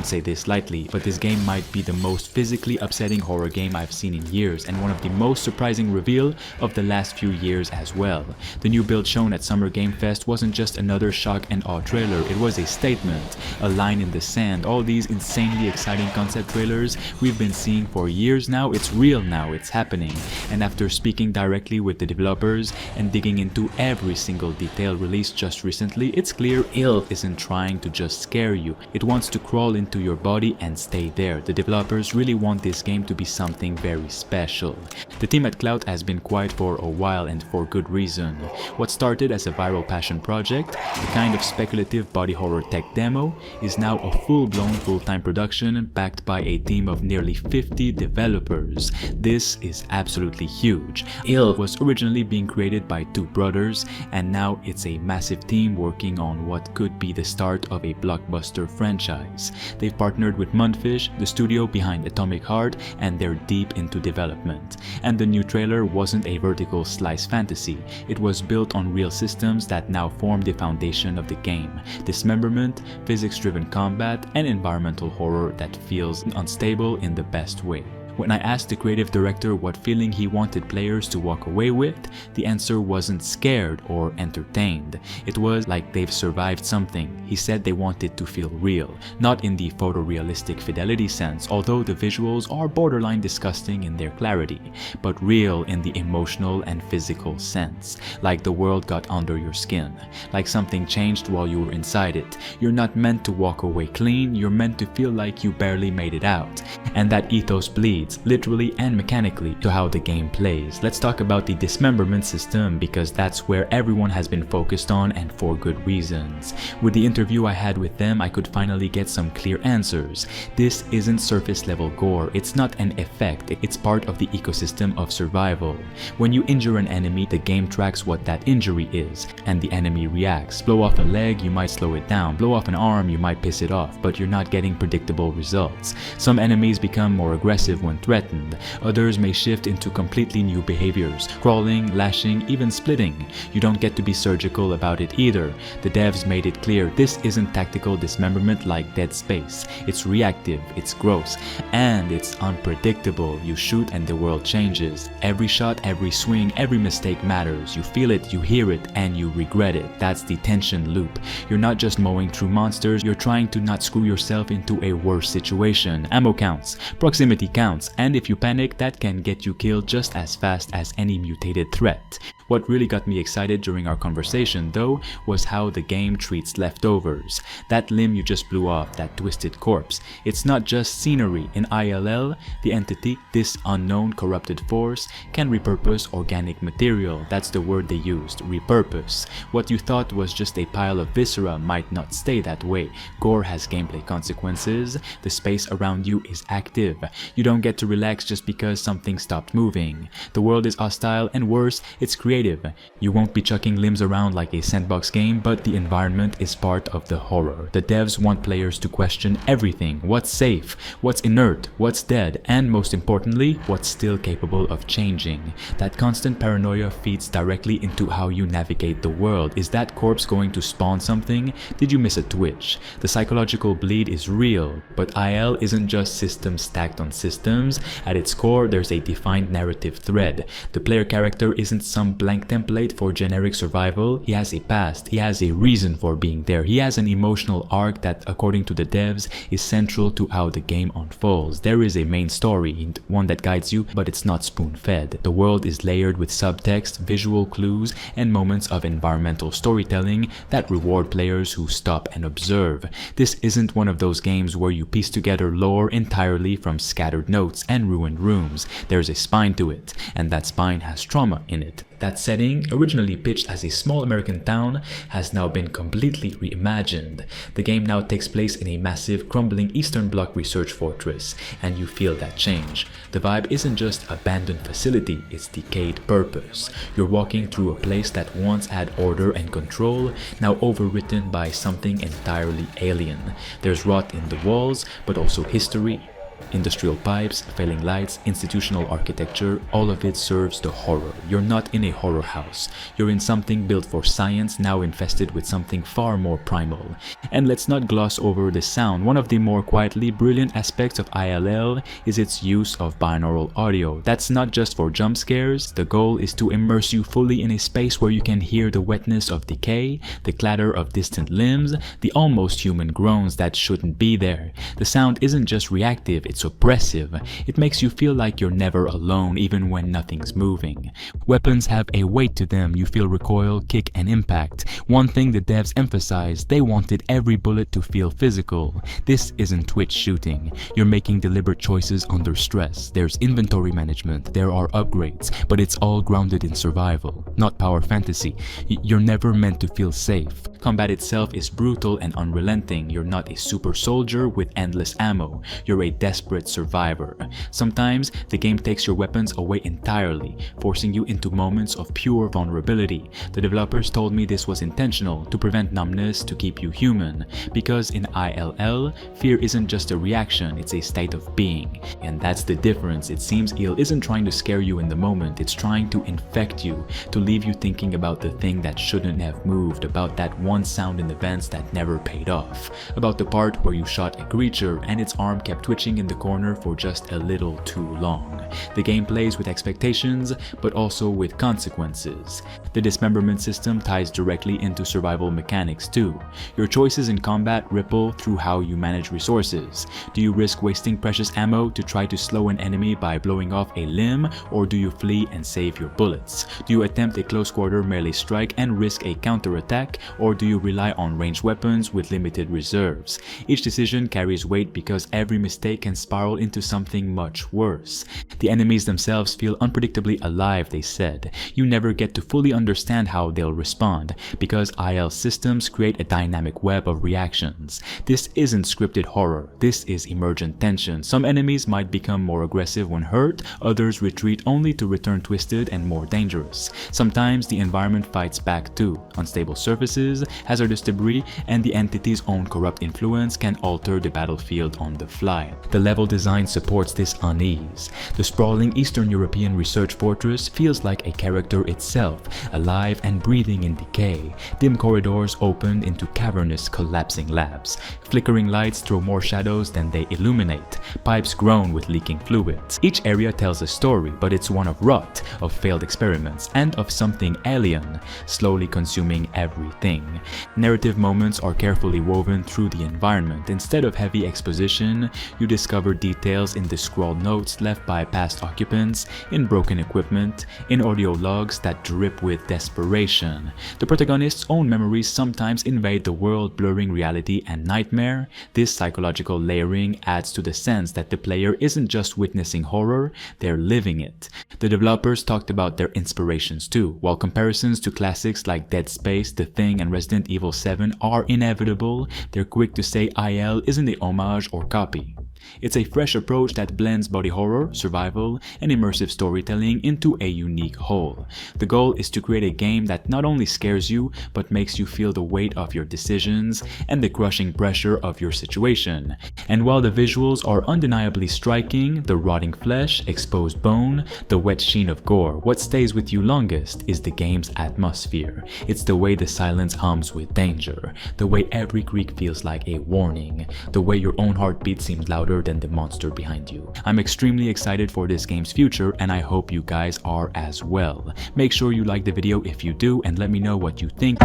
don't say this lightly, but this game might be the most physically upsetting horror game I've seen in years, and one of the most surprising reveal of the last few years as well. The new build shown at Summer Game Fest wasn't just another shock and awe trailer, it was a statement, a line in the sand. All these insanely exciting concept trailers we've been seeing for years now, it's real now, it's happening. And after speaking directly with the developers and digging into every single detail released just recently, it's clear ILL isn't trying to just scare you, it wants to crawl into your body and stay there. The developers really want this game to be something very special. The team at Clout has been quiet for a while, and for good reason. What started as a viral passion project, the kind of speculative body horror tech demo, is now a full-blown full-time production backed by a team of nearly 50 developers. This is absolutely huge. ILL was originally being created by two brothers, and now it's a massive team working on what could be the start of a blockbuster franchise. They've partnered with Mundfish, the studio behind Atomic Heart, and they're deep into development. And the new trailer wasn't a vertical slice fantasy, it was built on real systems that now form the foundation of the game. Dismemberment, physics-driven combat, and environmental horror that feels unstable in the best way. When I asked the creative director what feeling he wanted players to walk away with, the answer wasn't scared or entertained. It was like they've survived something. He said they wanted to feel real, not in the photorealistic fidelity sense, although the visuals are borderline disgusting in their clarity, but real in the emotional and physical sense, like the world got under your skin, like something changed while you were inside it. You're not meant to walk away clean, you're meant to feel like you barely made it out. And that ethos bleeds, literally and mechanically, to how the game plays. Let's talk about the dismemberment system, because that's where everyone has been focused on, and for good reasons. With the interview I had with them, I could finally get some clear answers. This isn't surface level gore, it's not an effect, it's part of the ecosystem of survival. When you injure an enemy, the game tracks what that injury is, and the enemy reacts. Blow off a leg, you might slow it down. Blow off an arm, you might piss it off, but you're not getting predictable results. Some enemies become more aggressive when threatened, others may shift into completely new behaviors, crawling, lashing, even splitting. You don't get to be surgical about it either. The devs made it clear this isn't tactical dismemberment like Dead Space. It's reactive, it's gross, and it's unpredictable. You shoot and the world changes. Every shot, every swing, every mistake matters. You feel it, you hear it, and you regret it. That's the tension loop. You're not just mowing through monsters, you're trying to not screw yourself into a worse situation. Ammo counts, proximity counts, and if you panic, that can get you killed just as fast as any mutated threat. What really got me excited during our conversation, though, was how the game treats leftovers. That limb you just blew off, that twisted corpse. It's not just scenery. In ILL, the entity, this unknown corrupted force, can repurpose organic material. That's the word they used, repurpose. What you thought was just a pile of viscera might not stay that way. Gore has gameplay consequences. The space around you is active. You don't get to relax just because something stopped moving. The world is hostile, and worse, it's creative. You won't be chucking limbs around like a sandbox game, but the environment is part of the horror. The devs want players to question everything. What's safe? What's inert? What's dead? And most importantly, what's still capable of changing? That constant paranoia feeds directly into how you navigate the world. Is that corpse going to spawn something? Did you miss a twitch? The psychological bleed is real, but IL isn't just systems stacked on systems. At its core, there's a defined narrative thread. The player character isn't some blank template for generic survival. He has a past, he has a reason for being there, he has an emotional arc that, according to the devs, is central to how the game unfolds. There is a main story, one that guides you, but it's not spoon-fed. The world is layered with subtext, visual clues, and moments of environmental storytelling that reward players who stop and observe. This isn't one of those games where you piece together lore entirely from scattered notes and ruined rooms. There's a spine to it, and that spine has trauma in it. That setting, originally pitched as a small American town, has now been completely reimagined. The game now takes place in a massive, crumbling Eastern Bloc research fortress, and you feel that change. The vibe isn't just abandoned facility, it's decayed purpose. You're walking through a place that once had order and control, now overwritten by something entirely alien. There's rot in the walls, but also history, Industrial pipes, failing lights, institutional architecture, all of it serves the horror. You're not in a horror house. You're in something built for science, now infested with something far more primal. And let's not gloss over the sound. One of the more quietly brilliant aspects of ILL is its use of binaural audio. That's not just for jump scares. The goal is to immerse you fully in a space where you can hear the wetness of decay, the clatter of distant limbs, the almost human groans that shouldn't be there. The sound isn't just reactive, it's oppressive. It makes you feel like you're never alone even when nothing's moving. Weapons have a weight to them. You feel recoil, kick, and impact. One thing the devs emphasized, they wanted every bullet to feel physical. This isn't Twitch shooting. You're making deliberate choices under stress. There's inventory management, there are upgrades, but it's all grounded in survival, not power fantasy. You're never meant to feel safe. Combat itself is brutal and unrelenting. You're not a super soldier with endless ammo. You're a desperate survivor. Sometimes the game takes your weapons away entirely, forcing you into moments of pure vulnerability. The developers told me this was intentional, to prevent numbness, to keep you human. Because in ILL, fear isn't just a reaction, it's a state of being. And that's the difference. It seems ILL isn't trying to scare you in the moment, it's trying to infect you, to leave you thinking about the thing that shouldn't have moved, about that one sound in the vents that never paid off, about the part where you shot a creature and its arm kept twitching in the corner for just a little too long. The game plays with expectations, but also with consequences. The dismemberment system ties directly into survival mechanics too. Your choices in combat ripple through how you manage resources. Do you risk wasting precious ammo to try to slow an enemy by blowing off a limb, or do you flee and save your bullets? Do you attempt a close quarter melee strike and risk a counterattack, or do you rely on ranged weapons with limited reserves? Each decision carries weight because every mistake can spiral into something much worse. The enemies themselves feel unpredictably alive, they said. You never get to fully understand how they'll respond, because IL systems create a dynamic web of reactions. This isn't scripted horror, this is emergent tension. Some enemies might become more aggressive when hurt, others retreat only to return twisted and more dangerous. Sometimes the environment fights back too. Unstable surfaces, hazardous debris, and the entity's own corrupt influence can alter the battlefield on the fly. The level design supports this unease. The sprawling Eastern European research fortress feels like a character itself, alive and breathing in decay. Dim corridors open into cavernous, collapsing labs. Flickering lights throw more shadows than they illuminate. Pipes groan with leaking fluids. Each area tells a story, but it's one of rot, of failed experiments, and of something alien, slowly consuming everything. Narrative moments are carefully woven through the environment. Instead of heavy exposition, you discover details in the scrawled notes left by past occupants, in broken equipment, in audio logs that drip with desperation. The protagonist's own memories sometimes invade the world, blurring reality and nightmare. This psychological layering adds to the sense that the player isn't just witnessing horror, they're living it. The developers talked about their inspirations too. While comparisons to classics like Dead Space, The Thing, and Resident Evil 7 are inevitable, they're quick to say IL isn't a homage or copy. It's a fresh approach that blends body horror, survival, and immersive storytelling into a unique whole. The goal is to create a game that not only scares you, but makes you feel the weight of your decisions and the crushing pressure of your situation. And while the visuals are undeniably striking, the rotting flesh, exposed bone, the wet sheen of gore, what stays with you longest is the game's atmosphere. It's the way the silence hums with danger, the way every creak feels like a warning, the way your own heartbeat seems louder than the monster behind you. I'm extremely excited for this game's future, and I hope you guys are as well. Make sure you like the video if you do, and let me know what you think.